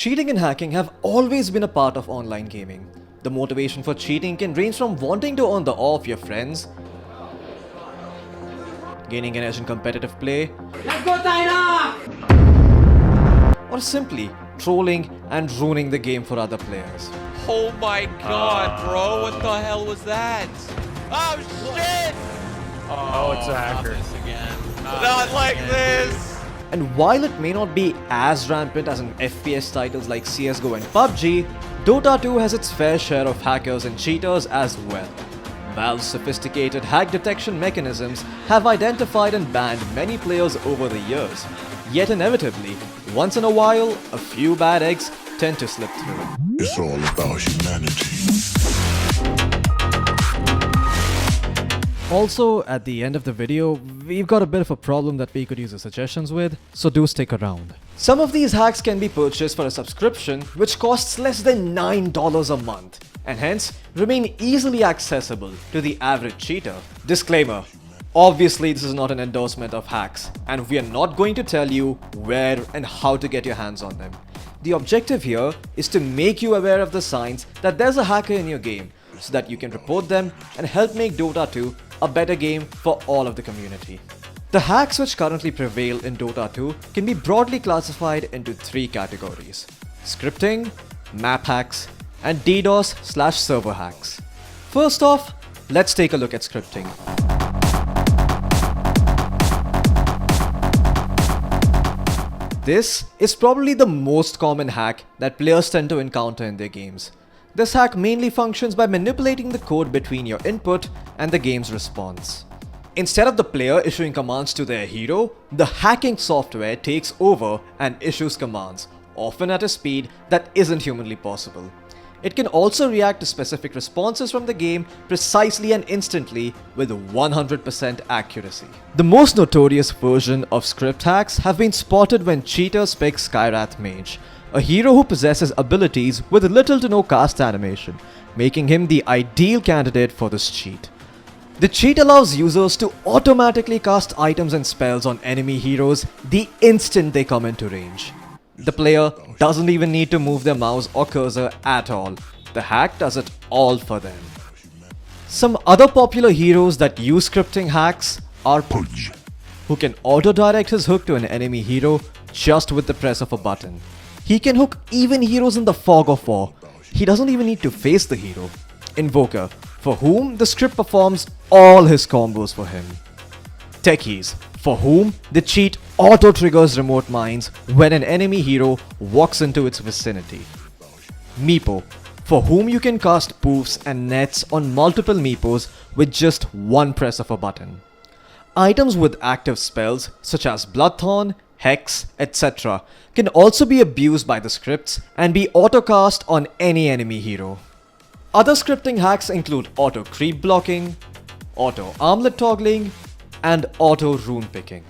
Cheating and hacking have always been a part of online gaming. The motivation for cheating can range from wanting to earn the awe of your friends, gaining an edge in competitive play, Let's go, China! or simply trolling and ruining the game for other players. Oh my god, bro, what the hell was that? Oh shit! Oh, it's a hacker. Not this again. Not like this! And while it may not be as rampant as in FPS titles like CSGO and PUBG, Dota 2 has its fair share of hackers and cheaters as well. Valve's sophisticated hack detection mechanisms have identified and banned many players over the years. Yet inevitably, once in a while, a few bad eggs tend to slip through. It's all about humanity. Also, at the end of the video, we've got a bit of a problem that we could use the suggestions with, so do stick around. Some of these hacks can be purchased for a subscription which costs less than $9 a month, and hence remain easily accessible to the average cheater. Disclaimer: obviously this is not an endorsement of hacks, and we are not going to tell you where and how to get your hands on them. The objective here is to make you aware of the signs that there's a hacker in your game, so that you can report them and help make Dota 2 a better game for all of the community. The hacks which currently prevail in Dota 2 can be broadly classified into three categories: scripting, map hacks, and DDoS/server hacks. First off, let's take a look at scripting. This is probably the most common hack that players tend to encounter in their games. This hack mainly functions by manipulating the code between your input and the game's response. Instead of the player issuing commands to their hero, the hacking software takes over and issues commands, often at a speed that isn't humanly possible. It can also react to specific responses from the game precisely and instantly with 100% accuracy. The most notorious version of script hacks have been spotted when cheaters pick Skywrath mage, a hero who possesses abilities with little to no cast animation, making him the ideal candidate for this cheat. The cheat allows users to automatically cast items and spells on enemy heroes the instant they come into range. The player doesn't even need to move their mouse or cursor at all. The hack does it all for them. Some other popular heroes that use scripting hacks are PUBG, who can auto-direct his hook to an enemy hero just with the press of a button. He can hook even heroes in the fog of war. He doesn't even need to face the hero. Invoker, for whom the script performs all his combos for him. Techies, for whom the cheat auto-triggers remote mines when an enemy hero walks into its vicinity. Meepo, for whom you can cast poofs and nets on multiple Meepos with just one press of a button. Items with active spells such as Bloodthorn, Hex, etc. can also be abused by the scripts and be auto-cast on any enemy hero. Other scripting hacks include auto creep blocking, auto armlet toggling, and auto rune picking.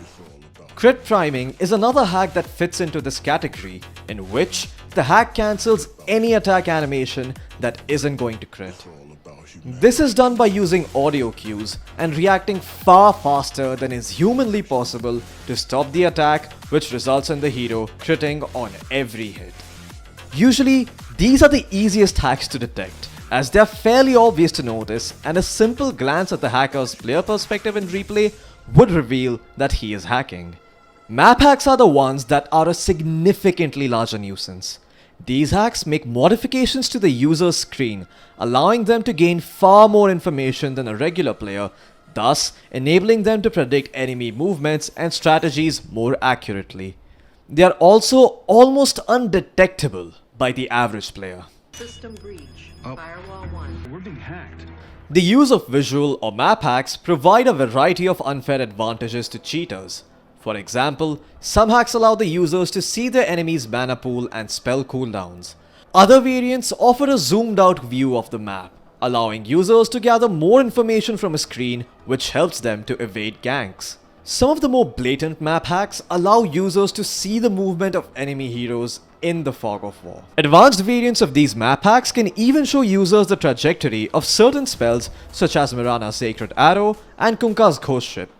Crit priming is another hack that fits into this category, in which the hack cancels any attack animation that isn't going to crit. This is done by using audio cues and reacting far faster than is humanly possible to stop the attack, which results in the hero critting on every hit. Usually, these are the easiest hacks to detect, as they are fairly obvious to notice, and a simple glance at the hacker's player perspective in replay would reveal that he is hacking. Map hacks are the ones that are a significantly larger nuisance. These hacks make modifications to the user's screen, allowing them to gain far more information than a regular player, thus enabling them to predict enemy movements and strategies more accurately. They are also almost undetectable by the average player. System breach. Firewall 1. We're being hacked. The use of visual or map hacks provide a variety of unfair advantages to cheaters. For example, some hacks allow the users to see their enemy's mana pool and spell cooldowns. Other variants offer a zoomed out view of the map, allowing users to gather more information from a screen, which helps them to evade ganks. Some of the more blatant map hacks allow users to see the movement of enemy heroes in the fog of war. Advanced variants of these map hacks can even show users the trajectory of certain spells such as Mirana's Sacred Arrow and Kunkka's Ghost Ship.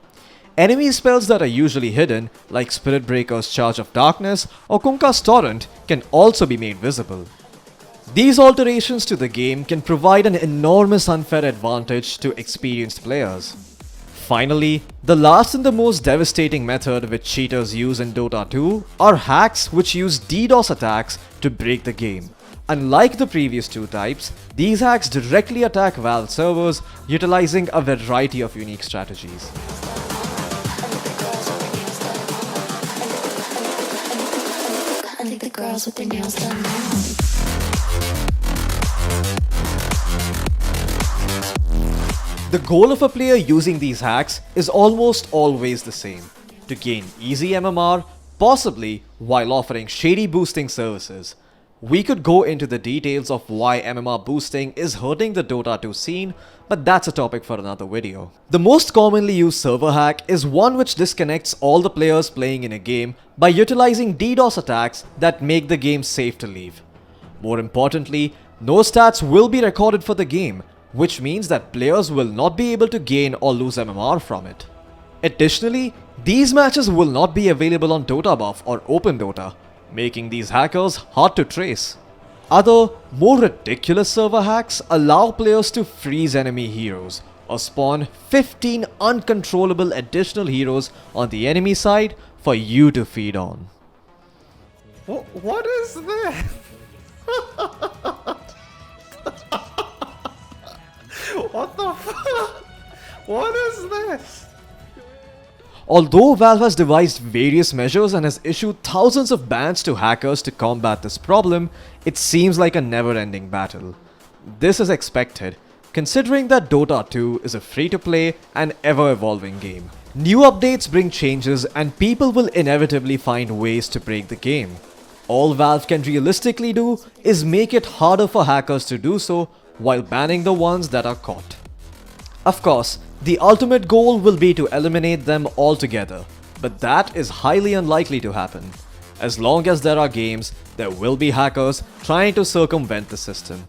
Enemy spells that are usually hidden, like Spirit Breaker's Charge of Darkness or Kunka's Torrent, can also be made visible. These alterations to the game can provide an enormous unfair advantage to experienced players. Finally, the last and the most devastating method which cheaters use in Dota 2 are hacks which use DDoS attacks to break the game. Unlike the previous two types, these hacks directly attack Valve servers utilizing a variety of unique strategies. I think the girls with their nails done now. The goal of a player using these hacks is almost always the same: to gain easy MMR, possibly while offering shady boosting services. We could go into the details of why MMR boosting is hurting the Dota 2 scene, but that's a topic for another video. The most commonly used server hack is one which disconnects all the players playing in a game by utilizing DDoS attacks that make the game safe to leave. More importantly, no stats will be recorded for the game, which means that players will not be able to gain or lose MMR from it. Additionally, these matches will not be available on Dota Buff or Open Dota, making these hackers hard to trace. Other, more ridiculous server hacks allow players to freeze enemy heroes or spawn 15 uncontrollable additional heroes on the enemy side for you to feed on. What is this? What the fuck? What is this? Although Valve has devised various measures and has issued thousands of bans to hackers to combat this problem, it seems like a never-ending battle. This is expected, considering that Dota 2 is a free-to-play and ever-evolving game. New updates bring changes and people will inevitably find ways to break the game. All Valve can realistically do is make it harder for hackers to do so while banning the ones that are caught. Of course, the ultimate goal will be to eliminate them altogether, but that is highly unlikely to happen. As long as there are games, there will be hackers trying to circumvent the system.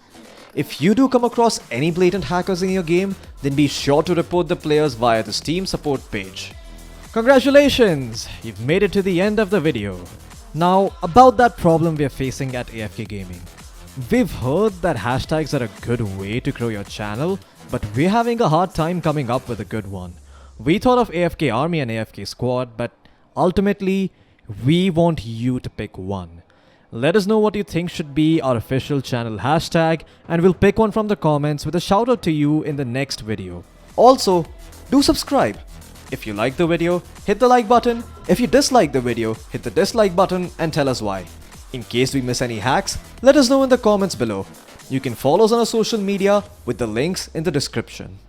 If you do come across any blatant hackers in your game, then be sure to report the players via the Steam support page. Congratulations! You've made it to the end of the video. Now, about that problem we are facing at AFK Gaming. We've heard that hashtags are a good way to grow your channel, but we're having a hard time coming up with a good one. We thought of AFK Army and AFK Squad, but ultimately, we want you to pick one. Let us know what you think should be our official channel hashtag, and we'll pick one from the comments with a shout out to you in the next video. Also, do subscribe. If you like the video, hit the like button. If you dislike the video, hit the dislike button and tell us why. In case we miss any hacks, let us know in the comments below. You can follow us on our social media with the links in the description.